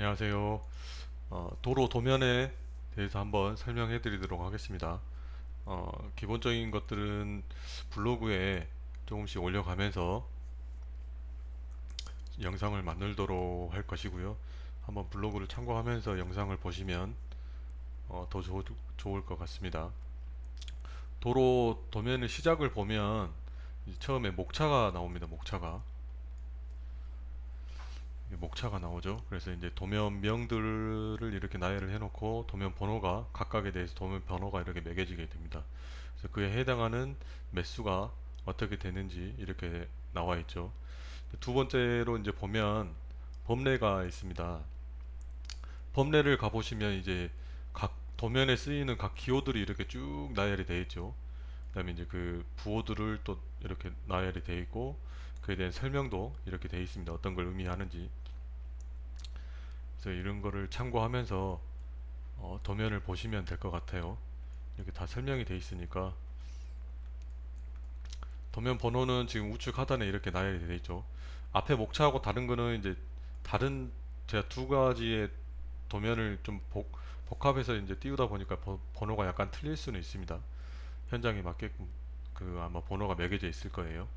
안녕하세요. 도로 도면에 대해서 한번 설명해 드리도록 하겠습니다. 기본적인 것들은 블로그에 조금씩 올려가면서 영상을 만들도록 할 것이고요. 한번 블로그를 참고하면서 영상을 보시면 더 좋을 것 같습니다. 도로 도면의 시작을 보면 처음에 목차가 나옵니다. 목차가 나오죠. 그래서 이제 도면명들을 이렇게 나열을 해놓고 도면 번호가 각각에 대해서 도면 번호가 이렇게 매겨지게 됩니다. 그래서 그에 해당하는 매수가 어떻게 되는지 이렇게 나와 있죠. 두 번째로 이제 보면 범례가 있습니다. 범례를 가보시면 이제 각 도면에 쓰이는 각 기호들이 이렇게 쭉 나열이 되어 있죠. 그다음에 이제 그 부호들을 또 이렇게 나열이 되어 있고 그에 대한 설명도 이렇게 되어 있습니다. 어떤 걸 의미하는지. 그래서 이런 거를 참고하면서 도면을 보시면 될 것 같아요. 이렇게 다 설명이 돼 있으니까 도면 번호는 지금 우측 하단에 이렇게 나열이 되어 있죠. 앞에 목차하고 다른 거는 이제 다른 제가 두 가지의 도면을 좀 복합해서 이제 띄우다 보니까 번호가 약간 틀릴 수는 있습니다. 현장에 맞게끔 그 아마 번호가 매겨져 있을 거예요.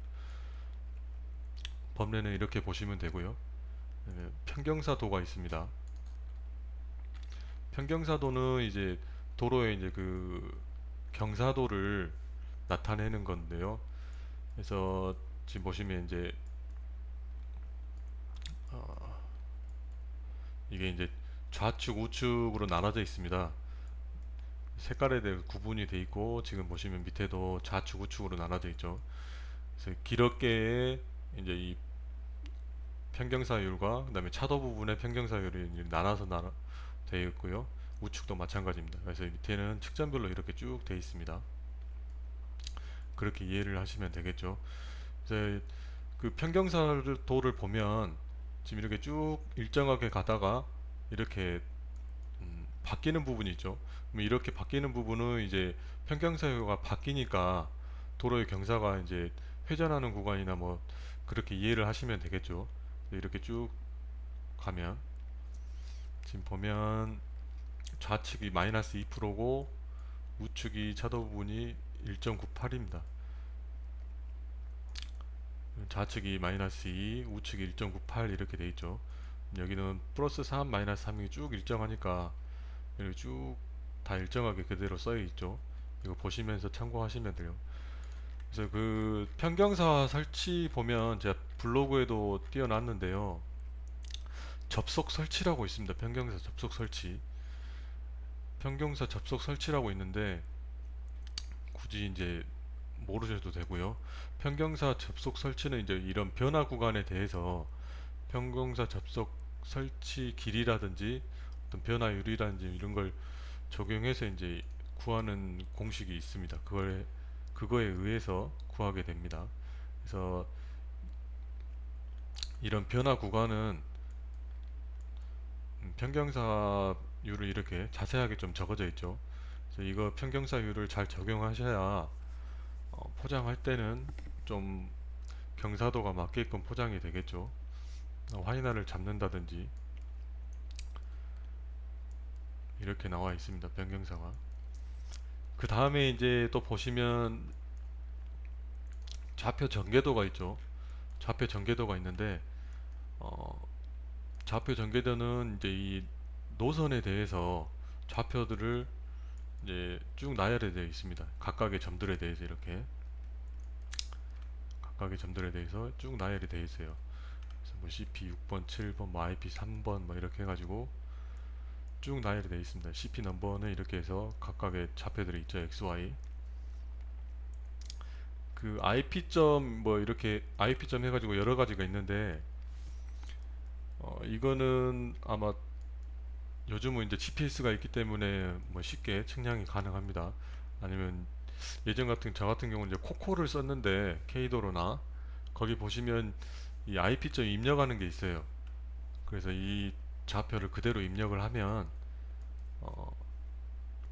범례는 이렇게 보시면 되고요. 평경사도가 있습니다. 평경사도는 이제 도로에 이제 그 경사도를 나타내는 건데요. 그래서 지금 보시면 이제 어, 이게 이제 좌측 우측으로 나눠져 있습니다. 색깔에 대해 구분이 돼 있고 지금 보시면 밑에도 좌측 우측으로 나눠져 있죠. 그래서 길어께의 이제 이 평경사율과 그다음에 차도 부분의 평경사율이 나눠서 되어 있고요. 우측도 마찬가지입니다. 그래서 밑에는 측정별로 이렇게 쭉 되어 있습니다. 그렇게 이해를 하시면 되겠죠. 이제 그 평경사도를 보면 지금 이렇게 쭉 일정하게 가다가 이렇게 바뀌는 부분이 있죠. 그럼 이렇게 바뀌는 부분은 이제 평경사유가 바뀌니까 도로의 경사가 이제 회전하는 구간이나 뭐 그렇게 이해를 하시면 되겠죠. 이렇게 쭉 가면 지금 보면 좌측이 마이너스 2%고 우측이 차도 부분이 1.98입니다. 좌측이 마이너스 2, 우측이 1.98 이렇게 돼 있죠. 여기는 플러스 3, 마이너스 3이 쭉 일정하니까 이렇게 쭉 다 일정하게 그대로 써 있죠. 이거 보시면서 참고하시면 돼요. 그래서 그 평경사 설치 보면 제가 블로그에도 띄워놨는데요. 접속 설치라고 있습니다. 평경사 접속 설치. 평경사 접속 설치라고 있는데 굳이 이제 모르셔도 되고요. 평경사 접속 설치는 이제 이런 변화 구간에 대해서 평경사 접속 설치 길이라든지 어떤 변화율이라든지 이런 걸 적용해서 이제 구하는 공식이 있습니다. 그거에 의해서 구하게 됩니다. 그래서 이런 변화 구간은 평경사율을 이렇게 자세하게 좀 적어져 있죠. 그래서 이거 평경사율을 잘 적용하셔야 포장할 때는 좀 경사도가 맞게끔 포장이 되겠죠. 화이나를 잡는다든지 이렇게 나와 있습니다. 변경사가. 그 다음에 이제 또 보시면 좌표 전개도가 있죠. 좌표 전개도가 있는데 어, 좌표 전개도는 이제 이 노선에 대해서 좌표들을 이제 쭉 나열이 되어 있습니다. 각각의 점들에 대해서 이렇게 각각의 점들에 대해서 쭉 나열이 되어 있어요. 그래서 뭐 CP 6번, 7번, 뭐 IP 3번 뭐 이렇게 해가지고 쭉 나열이 되어 있습니다. CP 넘버는 이렇게 해서 각각의 좌표들이 있죠. XY. 그 IP점 뭐 이렇게 IP점 해가지고 여러 가지가 있는데 이거는 아마 요즘은 이제 GPS가 있기 때문에 뭐 쉽게 측량이 가능합니다. 아니면 예전 같은 저 같은 경우는 이제 코코를 썼는데 K도로나 거기 보시면 이 IP점 입력하는 게 있어요. 그래서 이 좌표를 그대로 입력을 하면 어,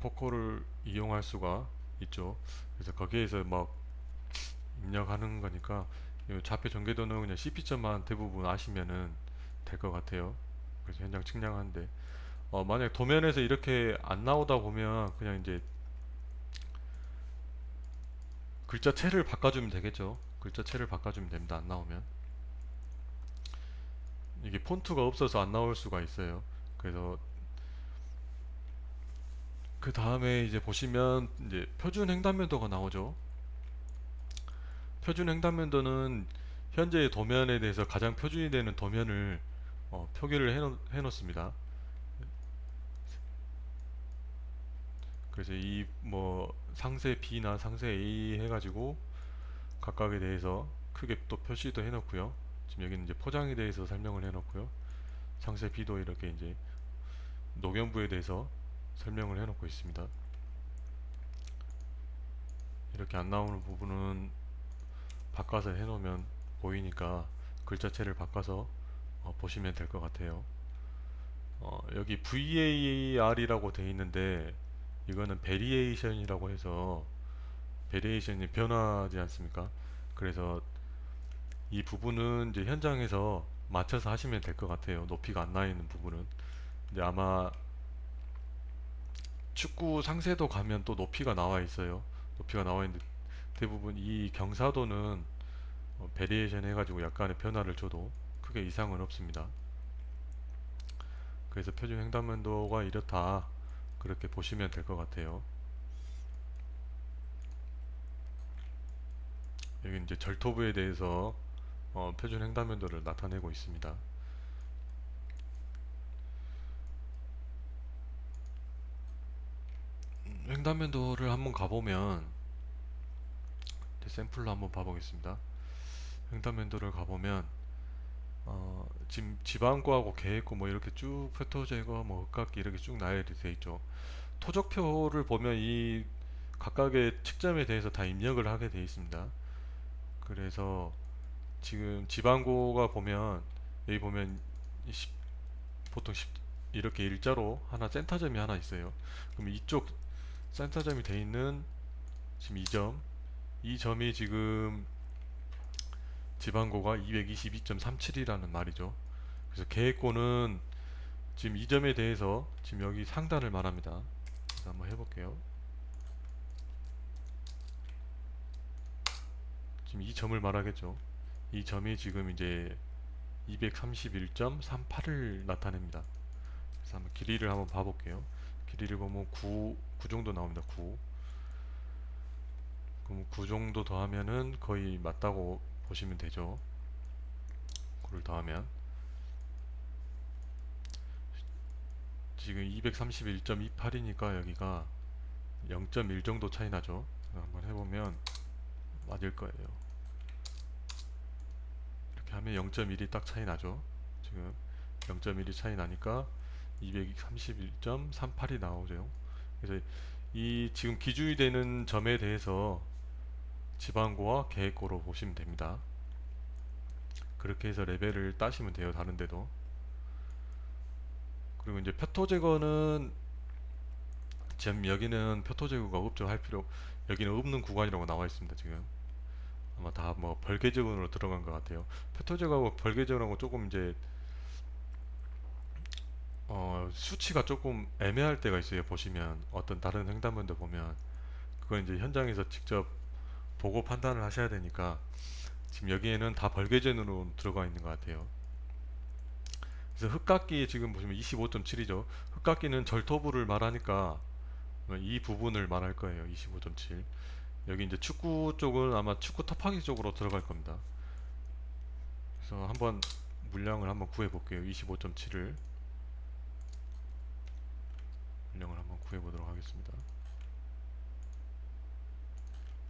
코코를 이용할 수가 있죠. 그래서 거기에서 막 입력하는 거니까 이 좌표 전개도는 그냥 CP점만 대부분 아시면은 될 것 같아요. 그래서 현장 측량하는데 만약 도면에서 이렇게 안 나오다 보면 그냥 이제 글자체를 바꿔주면 되겠죠. 글자체를 바꿔주면 됩니다. 안 나오면 이게 폰트가 없어서 안 나올 수가 있어요. 그래서 그 다음에 이제 보시면 이제 표준 횡단면도가 나오죠. 표준 횡단면도는 현재의 도면에 대해서 가장 표준이 되는 도면을 표기를 해놓습니다. 그래서 이 뭐 상세 B나 상세 A 해가지고 각각에 대해서 크게 또 표시도 해놓고요. 지금 여기는 이제 포장에 대해서 설명을 해놓고요. 상세 B도 이렇게 이제 녹연부에 대해서 설명을 해놓고 있습니다. 이렇게 안 나오는 부분은 바꿔서 해놓으면 보이니까 글자체를 바꿔서 보시면 될 것 같아요. 여기 VAR이라고 되어 있는데 이거는 베리에이션이라고 해서 베리에이션이 변화하지 않습니까? 그래서 이 부분은 이제 현장에서 맞춰서 하시면 될 것 같아요. 높이가 안 나 있는 부분은 이제 아마 축구 상세도 가면 또 높이가 나와 있어요. 높이가 나와 있는데 대부분 이 경사도는 베리에이션 해가지고 약간의 변화를 줘도 크게 이상은 없습니다. 그래서 표준 횡단면도가 이렇다 그렇게 보시면 될 것 같아요. 여기 이제 절토부에 대해서 표준 횡단면도를 나타내고 있습니다. 횡단면도를 한번 가보면 샘플로 한번 봐보겠습니다. 횡단면도를 가보면 지금 지방구하고 계획구 뭐 이렇게 쭉 표토 제거 뭐 흑각기 이렇게 쭉 나열이 되어 있죠. 토적표를 보면 이 각각의 측점에 대해서 다 입력을 하게 되어 있습니다. 그래서 지금 지방고가 보면 여기 보면 보통 이렇게 일자로 하나 센터점이 하나 있어요. 그럼 이쪽 센터점이 되어 있는 지금 이 점이 지금 지방고가 222.37이라는 말이죠. 그래서 계획고는 지금 이 점에 대해서 지금 여기 상단을 말합니다. 그래서 한번 해볼게요. 지금 이 점을 말하겠죠. 이 점이 지금 이제 231.38을 나타냅니다. 그래서 한번 길이를 한번 봐볼게요. 길이를 보면 9 정도 나옵니다. 9. 그럼 9 정도 더하면은 거의 맞다고 보시면 되죠. 9를 더하면 지금 231.28이니까 여기가 0.1 정도 차이 나죠. 한번 해보면 맞을 거예요. 이렇게 하면 0.1이 딱 차이 나죠. 지금 0.1이 차이 나니까 231.38이 나오죠. 그래서 이 지금 기준이 되는 점에 대해서 지방고와 계획고로 보시면 됩니다. 그렇게 해서 레벨을 따시면 돼요. 다른데도. 그리고 이제 표토 제거는 지금 여기는 표토 제거가 없죠. 할 필요 여기는 없는 구간이라고 나와 있습니다. 지금 아마 다 뭐 벌개제거로 들어간 것 같아요. 표토 제거하고 벌개제거하고 조금 이제 수치가 조금 애매할 때가 있어요. 보시면 어떤 다른 횡단면도 보면 그건 이제 현장에서 직접 보고 판단을 하셔야 되니까 지금 여기에는 다 벌개제으로 들어가 있는 것 같아요. 그래서 흑각기 지금 보시면 25.7이죠. 흑각기는 절토부를 말하니까 이 부분을 말할 거예요. 25.7. 여기 이제 축구 쪽은 아마 축구 터파기 쪽으로 들어갈 겁니다. 그래서 한번 물량을 한번 구해 볼게요. 25.7을 물량을 한번 구해 보도록 하겠습니다.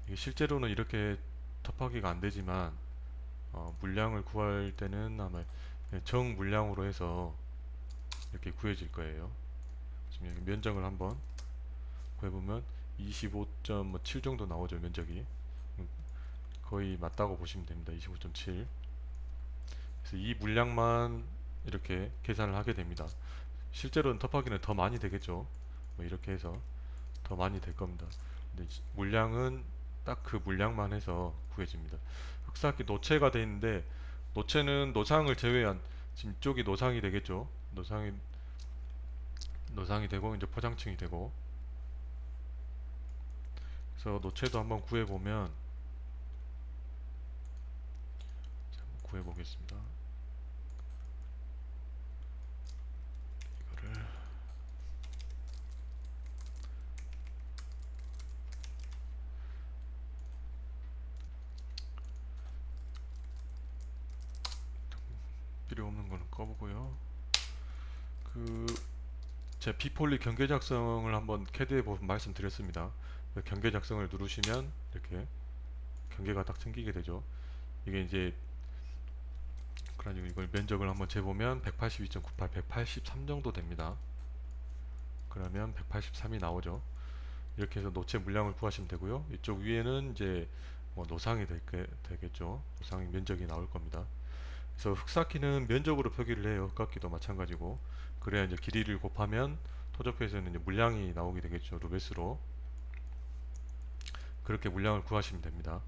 이게 실제로는 이렇게 터파기가 안 되지만 물량을 구할 때는 아마 정 물량으로 해서 이렇게 구해질 거예요. 지금 여기 면적을 한번 구해보면 25.7 정도 나오죠. 면적이 거의 맞다고 보시면 됩니다. 25.7. 그래서 이 물량만 이렇게 계산을 하게 됩니다. 실제로는 터프하기는 더 많이 되겠죠. 뭐 이렇게 해서 더 많이 될 겁니다. 근데 물량은 딱 그 물량만 해서 구해집니다. 흑사기 노체가 되어 있는데 노체는 노상을 제외한 지금 이쪽이 노상이 되겠죠. 노상이 되고 이제 포장층이 되고. 그래서 노체도 한번 구해보면, 구해보겠습니다. 이거를 필요 없는 거는 꺼보고요. 그 제 비폴리 경계 작성을 한번 캐드에 보면 말씀드렸습니다. 그 경계 작성을 누르시면 이렇게 경계가 딱 생기게 되죠. 이게 이제 그래가지고 이걸 면적을 한번 재보면 182.98, 183 정도 됩니다. 그러면 183이 나오죠. 이렇게 해서 노체 물량을 구하시면 되고요. 이쪽 위에는 이제 뭐 노상이 되겠죠. 노상의 면적이 나올 겁니다. 그래서 흑사키는 면적으로 표기를 해요. 흑각기도 마찬가지고. 그래야 이제 길이를 곱하면 토저표에서는 이제 물량이 나오게 되겠죠. 루베스로. 그렇게 물량을 구하시면 됩니다.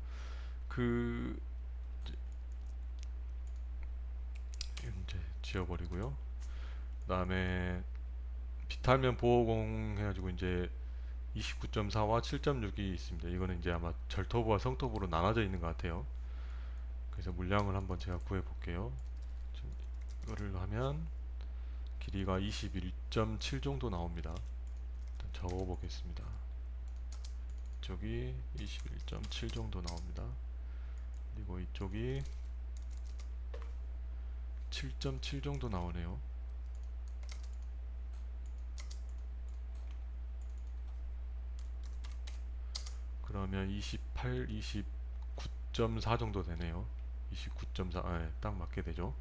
그 이제 지워버리고요. 그 다음에 비탈면 보호공 해가지고 이제 29.4와 7.6이 있습니다. 이거는 이제 아마 절터부와 성터부로 나눠져 있는 것 같아요. 그래서 물량을 한번 제가 구해 볼게요. 이거를 하면 길이가 21.7 정도 나옵니다. 일단 적어 보겠습니다. 이쪽이 21.7 정도 나옵니다. 그리고 이쪽이 7.7 정도 나오네요. 그러면 28, 29.4 정도 되네요. 29.4, 네, 딱 맞게 되죠.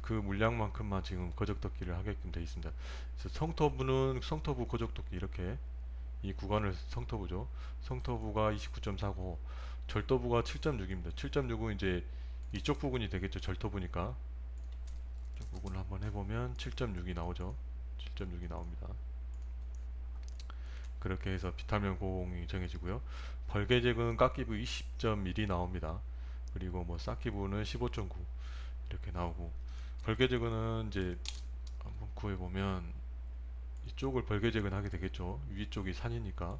그 물량만큼만 지금 거적도기를 하게끔 되어 있습니다. 그래서 성터부 거적도기 이렇게 이 구간을 성터부죠. 성터부가 29.4고 절도부가 7.6입니다. 7.6은 이제 이쪽 부분이 되겠죠. 절터부니까 이쪽 부분을 한번 해보면 7.6이 나오죠. 7.6이 나옵니다. 그렇게 해서 비탈면 공이 정해지고요. 벌개잭은 깎기부 20.1이 나옵니다. 그리고 뭐 쌓기부는 15.9 이렇게 나오고, 벌개잭은 이제 한번 구해보면 이쪽을 벌개잭은 하게 되겠죠. 위쪽이 산이니까.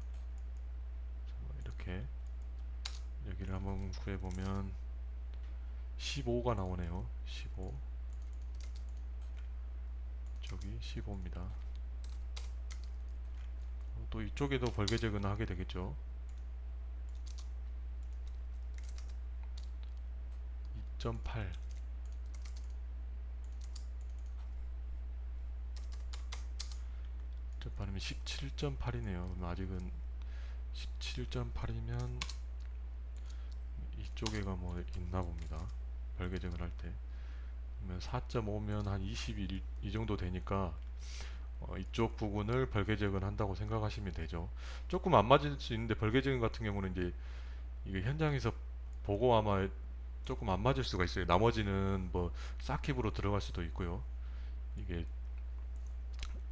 이렇게 여기를 한번 구해보면 15가 나오네요. 15, 이쪽이 15입니다. 또 이쪽에도 벌개잭은 하게 되겠죠. 2.8, 발음이 17.8이네요. 아직은 17.8이면 이쪽에가 뭐 있나 봅니다. 벌개잭을 할 때. 그러면 4.5면 한 21, 이 정도 되니까 이쪽 부분을 벌개잭을 한다고 생각하시면 되죠. 조금 안 맞을 수 있는데 벌개잭 같은 경우는 이제 이게 현장에서 보고 아마 조금 안 맞을 수가 있어요. 나머지는 뭐 싹힙으로 들어갈 수도 있고요. 이게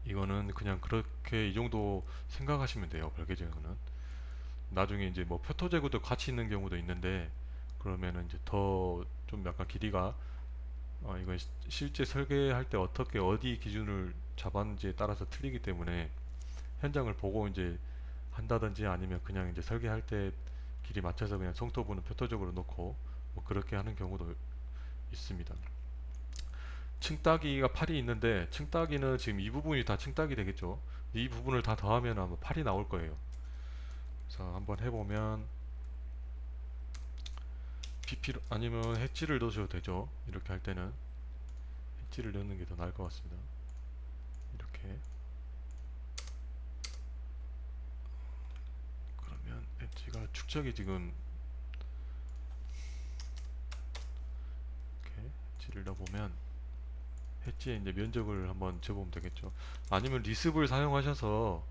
이거는 그냥 그렇게 이 정도 생각하시면 돼요. 벌개제거는 나중에 이제 뭐 표토제구도 같이 있는 경우도 있는데 그러면은 이제 더 좀 약간 길이가 이건 실제 설계할 때 어떻게 어디 기준을 잡았는지에 따라서 틀리기 때문에 현장을 보고 이제 한다든지 아니면 그냥 이제 설계할 때 길이 맞춰서 그냥 송토부는 표토적으로 놓고 뭐 그렇게 하는 경우도 있습니다. 층따기가 8이 있는데 층따기는 지금 이 부분이 다 층따기 되겠죠. 이 부분을 다 더하면 아마 8이 나올 거예요. 그래서 한번 해보면 BP로 아니면 헷지를 넣으셔도 되죠. 이렇게 할 때는 헷지를 넣는 게 더 나을 것 같습니다. 이렇게 그러면 엣지가 축척이 지금 이렇게 엣지를 넣어보면 엣지의 이제 면적을 한번 재보면 되겠죠. 아니면 리습을 사용하셔서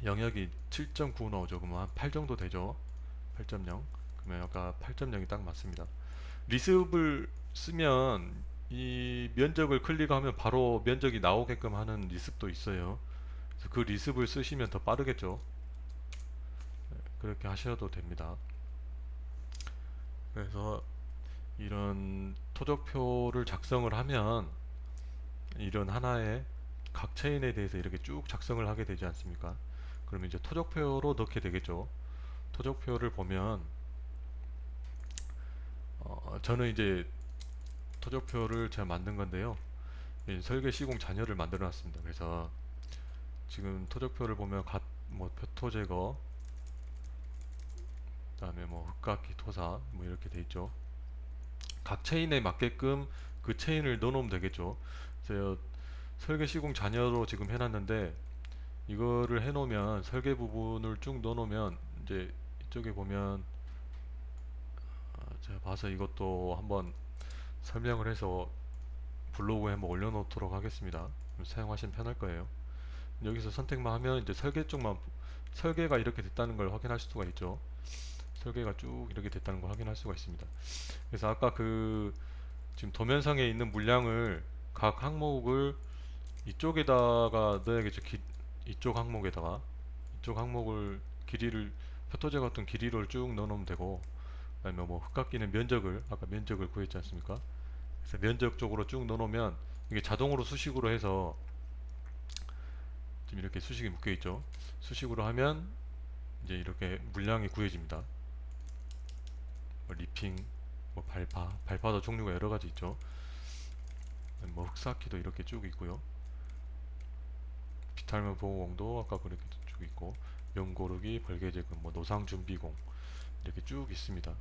영역이 7.9 나오죠. 그러면 한 8 정도 되죠. 8.0. 그러면 아까 8.0이 딱 맞습니다. 리습을 쓰면 이 면적을 클릭하면 바로 면적이 나오게끔 하는 리습도 있어요. 그래서 그 리습을 쓰시면 더 빠르겠죠. 그렇게 하셔도 됩니다. 그래서 이런 토적표를 작성을 하면 이런 하나의 각 체인에 대해서 이렇게 쭉 작성을 하게 되지 않습니까? 그러면 이제 토적표로 넣게 되겠죠. 토적표를 보면 저는 이제 토적표를 제가 만든 건데요. 설계 시공 잔여를 만들어 놨습니다. 그래서 지금 토적표를 보면 뭐 표토 제거, 그다음에 뭐 흙깎이 토사 뭐 이렇게 돼 있죠. 각 체인에 맞게끔 그 체인을 넣어놓으면 되겠죠. 그래서 설계 시공 잔여로 지금 해놨는데 이거를 해놓으면 설계 부분을 쭉 넣어놓으면 이제 이쪽에 보면 제가 봐서 이것도 한번 설명을 해서 블로그에 한번 올려놓도록 하겠습니다. 사용하시면 편할 거예요. 여기서 선택만 하면 이제 설계 쪽만 설계가 이렇게 됐다는 걸 확인할 수가 있죠. 설계가 쭉 이렇게 됐다는 걸 확인할 수가 있습니다. 그래서 아까 그 지금 도면상에 있는 물량을 각 항목을 이쪽에다가 넣어야겠죠. 이쪽 항목을 길이를 표토제 같은 길이를 쭉 넣어놓으면 되고, 그다음에 뭐 흙깎이는 면적을 아까 면적을 구했지 않습니까? 그래서 면적 쪽으로 쭉 넣어놓으면 이게 자동으로 수식으로 해서 지금 이렇게 수식이 묶여 있죠. 수식으로 하면 이제 이렇게 물량이 구해집니다. 뭐 리핑, 뭐 발파도 종류가 여러 가지 있죠. 뭐 흑사키도 이렇게 쭉 있고요. 비탈면 보호공도 아까 그렇게 쭉 있고, 연고르기, 벌개제금, 뭐 노상준비공 이렇게 쭉 있습니다.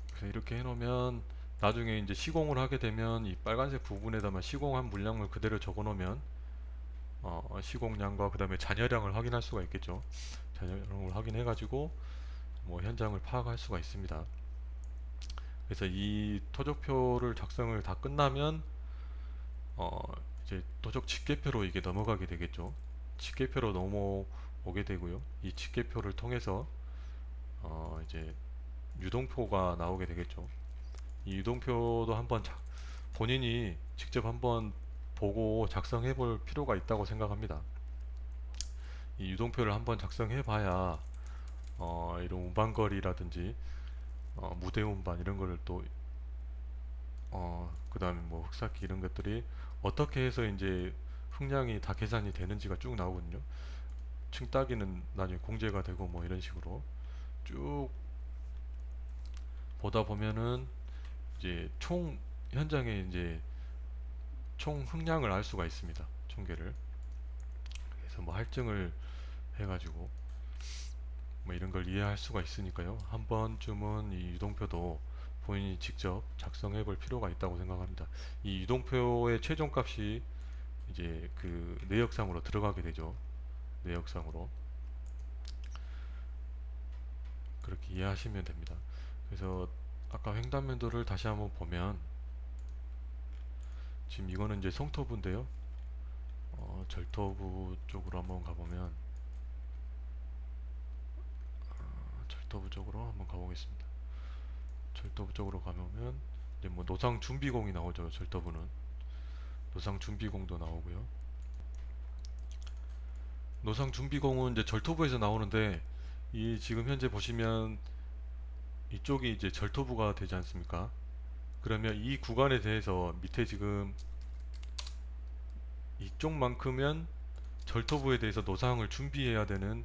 그래서 이렇게 해놓으면 나중에 이제 시공을 하게 되면 이 빨간색 부분에다만 시공한 물량을 그대로 적어놓으면 시공량과 그 다음에 잔여량을 확인할 수가 있겠죠. 잔여량을 확인해가지고 뭐 현장을 파악할 수가 있습니다. 그래서 이 토적표를 작성을 다 끝나면 어 이제 토적 집계표로 이게 넘어가게 되겠죠. 집계표로 넘어오게 되고요. 이 집계표를 통해서 이제 유동표가 나오게 되겠죠. 이 유동표도 한번 본인이 직접 한번 보고 작성해 볼 필요가 있다고 생각합니다. 이 유동표를 한번 작성해 봐야 이런 운반거리라든지 무대 운반 이런 거를 또 그 다음에 뭐 흑사키 이런 것들이 어떻게 해서 이제 흥량이 다 계산이 되는지가 쭉 나오거든요. 층 따기는 나중에 공제가 되고 뭐 이런 식으로 쭉 보다 보면은 이제 총 현장에 이제 총 흥량을 알 수가 있습니다. 총계를. 그래서 뭐 할증을 해가지고 뭐 이런 걸 이해할 수가 있으니까요. 한 번쯤은 이 유동표도 본인이 직접 작성해 볼 필요가 있다고 생각합니다. 이 유동표의 최종값이 이제 그 내역상으로 들어가게 되죠. 내역상으로. 그렇게 이해하시면 됩니다. 그래서 아까 횡단면도를 다시 한번 보면 지금 이거는 이제 성토부인데요. 절토부 쪽으로 한번 가보면 절토부 쪽으로 한번 가보겠습니다. 절도부 쪽으로 가면 이제 뭐 노상 준비공이 나오죠. 절도부는 노상 준비공도 나오고요. 노상 준비공은 이제 절토부에서 나오는데 이 지금 현재 보시면 이쪽이 이제 절토부가 되지 않습니까? 그러면 이 구간에 대해서 밑에 지금 이쪽만큼은 절토부에 대해서 노상을 준비해야 되는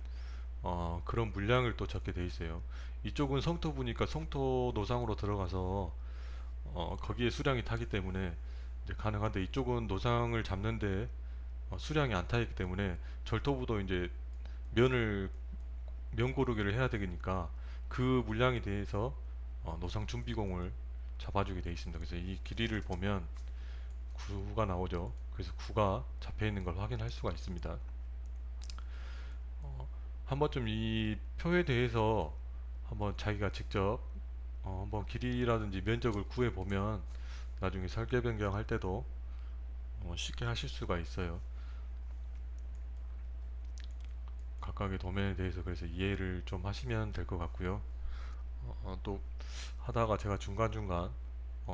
그런 물량을 또 적게 돼 있어요. 이쪽은 성토부니까 성토 노상으로 들어가서 거기에 수량이 타기 때문에 이제 가능한데 이쪽은 노상을 잡는데 수량이 안 타 있기 때문에 절토부도 이제 면을 면 고르기를 해야 되니까 그 물량에 대해서 노상 준비공을 잡아주게 돼 있습니다. 그래서 이 길이를 보면 구가 나오죠. 그래서 구가 잡혀 있는 걸 확인할 수가 있습니다. 한 번쯤 이 표에 대해서 한번 자기가 직접 한번 길이라든지 면적을 구해 보면 나중에 설계 변경할 때도 쉽게 하실 수가 있어요. 각각의 도면에 대해서 그래서 이해를 좀 하시면 될 것 같고요. 또 하다가 제가 중간중간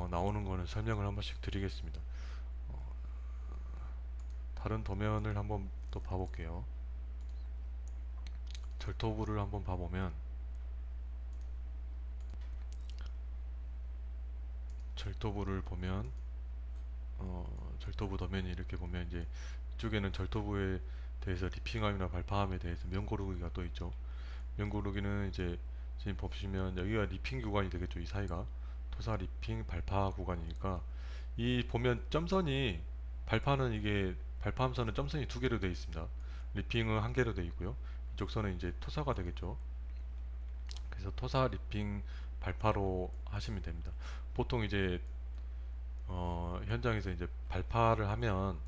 나오는 거는 설명을 한 번씩 드리겠습니다. 다른 도면을 한번 또 봐볼게요. 절토부를 한번 봐보면 절도부를 보면 절도부 도면이 이렇게 보면 이제 이쪽에는 절도부에 대해서 리핑함이나 발파함에 대해서 명고르기가 또 있죠. 명고르기는 이제 지금 보시면 여기가 리핑 구간이 되겠죠. 이 사이가 토사 리핑 발파 구간이니까 이 보면 점선이 발파는 이게 발파함선은 점선이 두 개로 되어 있습니다. 리핑은 한 개로 되어 있고요. 이쪽 선은 이제 토사가 되겠죠. 그래서 토사 리핑 발파로 하시면 됩니다. 보통 이제 현장에서 이제 발파를 하면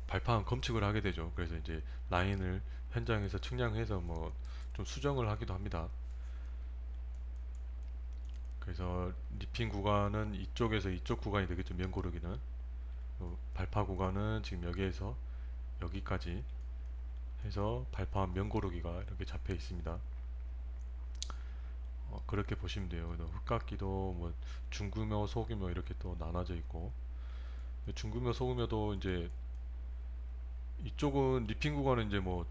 발파한 검측을 하게 되죠. 그래서 이제 라인을 현장에서 측량해서 뭐 좀 수정을 하기도 합니다. 그래서 리핑 구간은 이쪽에서 이쪽 구간이 되겠죠. 면 고르기는 발파 구간은 지금 여기에서 여기까지 해서 발파한 면 고르기가 이렇게 잡혀 있습니다. 그렇게 보시면 돼요. 흙깎기도 뭐 중규모, 소규모 이렇게 또 나눠져 있고 중규모, 소규모도 이제 이쪽은 리핑 구간은 이제 뭐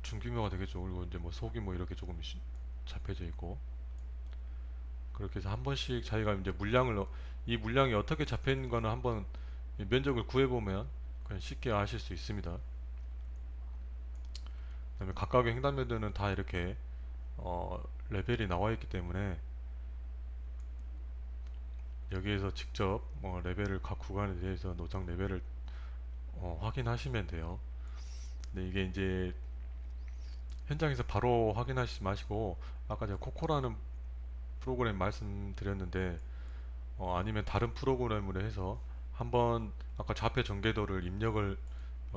중규모가 되겠죠. 그리고 이제 뭐 소규모 이렇게 조금 잡혀져 있고 그렇게 해서 한 번씩 자기가 이제 이 물량이 어떻게 잡혀 있는 거는 한번 면적을 구해 보면 그냥 쉽게 아실 수 있습니다. 그다음에 각각의 횡단면들은 다 이렇게 레벨이 나와 있기 때문에 여기에서 직접 레벨을 각 구간에 대해서 노장 레벨을 확인하시면 돼요. 근데 이게 이제 현장에서 바로 확인하시지 마시고 아까 제가 코코라는 프로그램 말씀드렸는데 아니면 다른 프로그램으로 해서 한번 아까 좌표 전개도를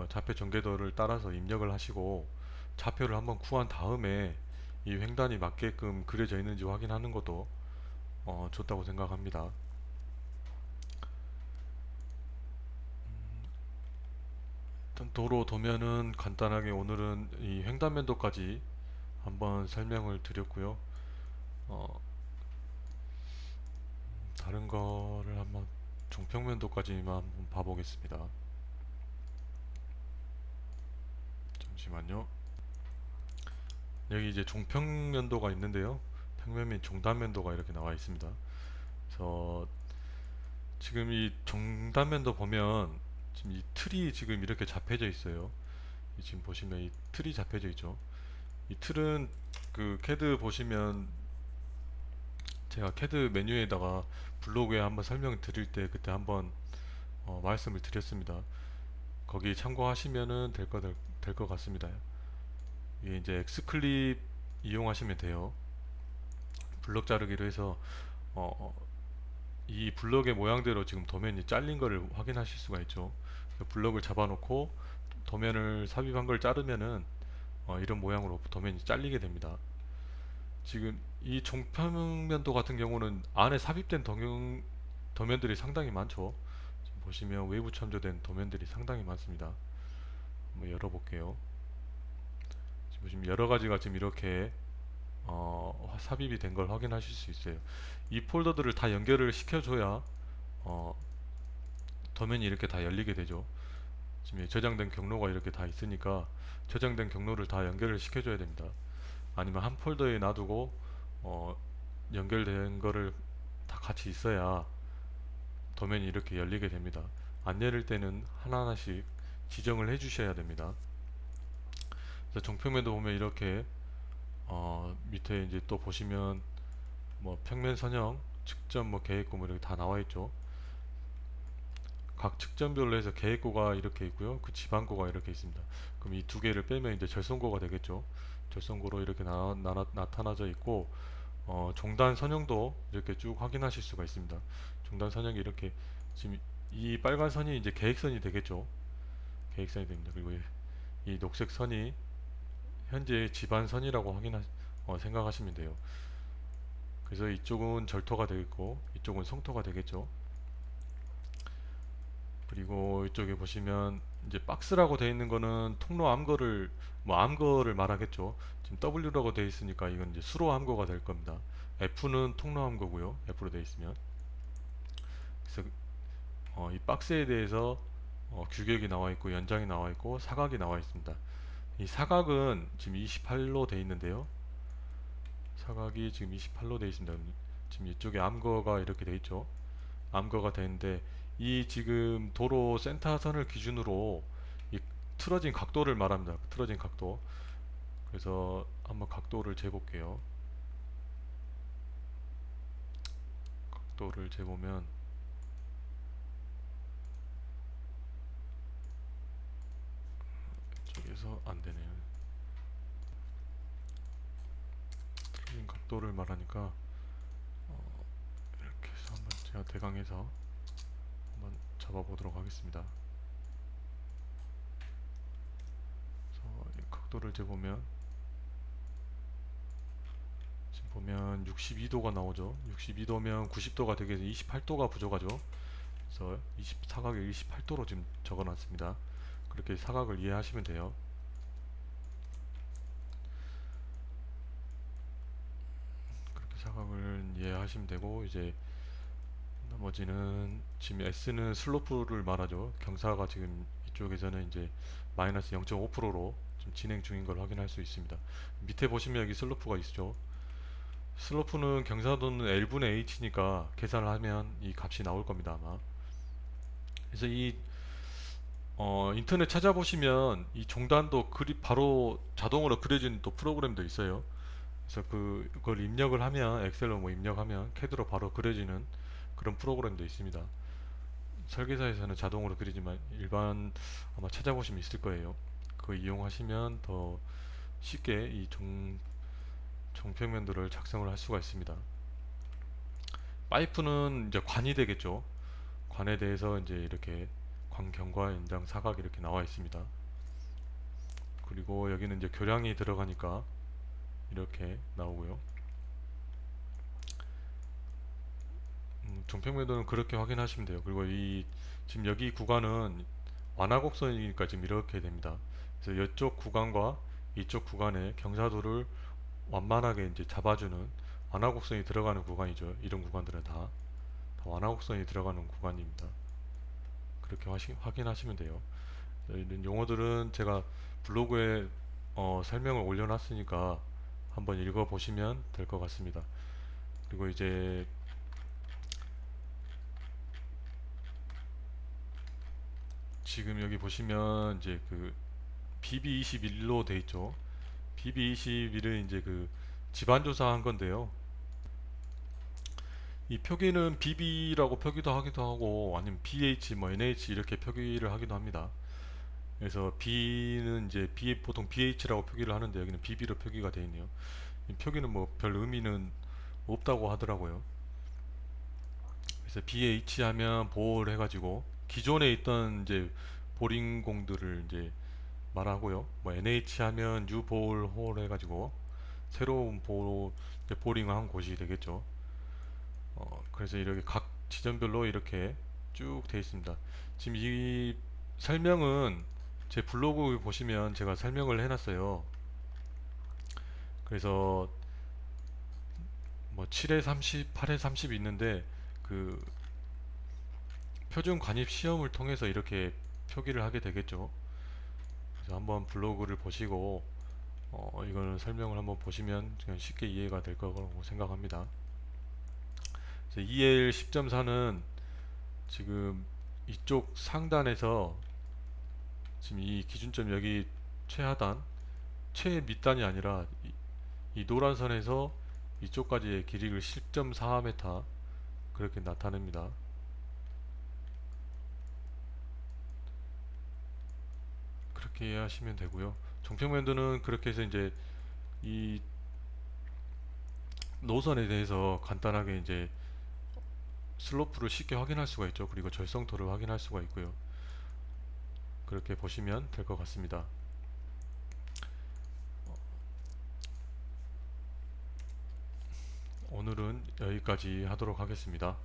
좌표 전개도를 따라서 입력을 하시고 좌표를 한번 구한 다음에 이 횡단이 맞게끔 그려져 있는지 확인하는 것도 좋다고 생각합니다. 일단 도로 도면은 간단하게 오늘은 이 횡단면도까지 한번 설명을 드렸고요. 어, 다른 거를 한번 종평면도까지만 한번 봐보겠습니다. 잠시만요. 여기 이제 종평면도가 있는데요. 평면 및 종단면도가 이렇게 나와 있습니다. 그래서 지금 이 종단면도 보면 지금 이 틀이 지금 이렇게 잡혀져 있어요. 지금 보시면 이 틀이 잡혀져 있죠. 이 틀은 그 캐드 보시면 제가 캐드 메뉴에다가 블로그에 한번 설명 드릴 때 그때 한번 말씀을 드렸습니다. 거기 참고하시면은 될 것 같습니다. 이게 이제 엑스클립 이용하시면 돼요. 블럭 자르기로 해서 어, 어, 이 블럭의 모양대로 지금 도면이 잘린 거를 확인하실 수가 있죠. 블럭을 잡아놓고 도면을 삽입한 걸 자르면은 이런 모양으로 도면이 잘리게 됩니다. 지금 이 종평면도 같은 경우는 안에 삽입된 도면들이 상당히 많죠. 지금 보시면 외부 참조된 도면들이 상당히 많습니다. 한번 열어볼게요. 지금 보시면 여러 가지가 지금 이렇게 삽입이 된 걸 확인하실 수 있어요. 이 폴더들을 다 연결을 시켜줘야 어, 도면이 이렇게 다 열리게 되죠. 지금 저장된 경로가 이렇게 다 있으니까 저장된 경로를 다 연결을 시켜줘야 됩니다. 아니면 한 폴더에 놔두고 어, 연결된 거를 다 같이 있어야 도면이 이렇게 열리게 됩니다. 안 열릴 때는 하나하나씩 지정을 해 주셔야 됩니다. 그래서 정평면도 보면 이렇게 밑에 이제 또 보시면 뭐 평면 선형, 측정, 뭐 계획고 뭐 이렇게 다 나와 있죠. 각 측정별로 해서 계획고가 이렇게 있고요. 그 지방고가 이렇게 있습니다. 그럼 이 두 개를 빼면 이제 절선고가 되겠죠. 절선고로 이렇게 나타나져 있고 종단 선형도 이렇게 쭉 확인하실 수가 있습니다. 종단 선형이 이렇게 지금 이 빨간 선이 이제 계획선이 되겠죠. 계획선이 됩니다. 그리고 이 녹색 선이 현재 지반선이라고 생각하시면 돼요. 그래서 이쪽은 절토가 되겠고 이쪽은 성토가 되겠죠. 그리고 이쪽에 보시면 이제 박스라고 되어 있는 거는 통로 암거를 뭐 암거를 말하겠죠. 지금 W라고 되어 있으니까 이건 이제 수로 암거가 될 겁니다. F는 통로 암거고요. F로 되어 있으면. 그래서 이 박스에 대해서 규격이 나와 있고 연장이 나와 있고 사각이 나와 있습니다. 이 사각은 지금 28로 되어 있는데요. 사각이 지금 28로 되어 있습니다. 지금 이쪽에 암거가 이렇게 돼 있죠. 암거가 되는데 이 지금 도로 센터선을 기준으로 이 틀어진 각도를 말합니다. 틀어진 각도. 그래서 한번 각도를 재볼게요. 각도를 재보면 이쪽에서 안 되네요. 틀어진 각도를 말하니까 이렇게 해서 한번 제가 대강해서 한번 잡아보도록 하겠습니다. 그래서 이 각도를 재보면 지금 보면 62도가 나오죠. 62도면 90도가 되게 28도가 부족하죠. 그래서 사각을 28도로 지금 적어놨습니다. 그렇게 사각을 이해하시면 돼요. 그렇게 사각을 이해하시면 되고 이제 나머지는 지금 S는 슬로프를 말하죠. 경사가 지금 이쪽에서는 이제 마이너스 0.5%로 지금 진행 중인 걸 확인할 수 있습니다. 밑에 보시면 여기 슬로프가 있죠. 슬로프는 경사도는 L분의 H니까 계산을 하면 이 값이 나올 겁니다 아마. 그래서 이 인터넷 찾아보시면 이 종단도 바로 자동으로 그려지는 또 프로그램도 있어요. 그래서 그걸 입력을 하면 엑셀로 뭐 입력하면 캐드로 바로 그려지는 그런 프로그램도 있습니다. 설계사에서는 자동으로 그리지만 일반 아마 찾아보시면 있을 거예요. 그거 이용하시면 더 쉽게 이 종평면도를 작성을 할 수가 있습니다. 파이프는 이제 관이 되겠죠. 관에 대해서 이제 이렇게 광경과 연장, 사각 이렇게 나와 있습니다. 그리고 여기는 이제 교량이 들어가니까 이렇게 나오고요. 종평면도는 그렇게 확인하시면 돼요. 그리고 지금 여기 구간은 완화곡선이니까 지금 이렇게 됩니다. 그래서 이쪽 구간과 이쪽 구간의 경사도를 완만하게 이제 잡아주는 완화곡선이 들어가는 구간이죠. 이런 구간들은 다 완화곡선이 들어가는 구간입니다. 그렇게 확인하시면 돼요. 이런 용어들은 제가 블로그에 설명을 올려놨으니까 한번 읽어보시면 될 것 같습니다. 그리고 이제 지금 여기 보시면 이제 그 BB21로 돼 있죠. BB21은 이제 그 집안 조사한 건데요. 이 표기는 BB라고 표기도 하기도 하고 아니면 BH 뭐 NH 이렇게 표기를 하기도 합니다. 그래서 B는 이제 보통 BH라고 표기를 하는데 여기는 BB로 표기가 되어 있네요. 이 표기는 뭐 별 의미는 없다고 하더라고요. 그래서 BH 하면 보호를 해가지고 기존에 있던 이제 보링공들을 이제 말하고요. 뭐 NH 하면 뉴 볼 홀 해가지고 새로운 보링을 한 곳이 되겠죠. 그래서 이렇게 각 지점별로 이렇게 쭉 되어 있습니다. 지금 이 설명은 제 블로그 보시면 제가 설명을 해놨어요. 그래서 뭐 7에 30, 8에 30 있는데 그 표준 관입 시험을 통해서 이렇게 표기를 하게 되겠죠. 그래서 한번 블로그를 보시고 이거는 설명을 한번 보시면 그냥 쉽게 이해가 될 거라고 생각합니다. EL 10.4는 지금 이쪽 상단에서 지금 이 기준점 여기 최하단, 최밑단이 아니라 이 노란 선에서 이쪽까지의 길이를 10.4m 그렇게 나타냅니다. 그렇게 이해하시면 되고요. 정평면도는 그렇게 해서 이제 이 노선에 대해서 간단하게 이제 슬로프를 쉽게 확인할 수가 있죠. 그리고 절성도를 확인할 수가 있고요. 그렇게 보시면 될 것 같습니다. 오늘은 여기까지 하도록 하겠습니다.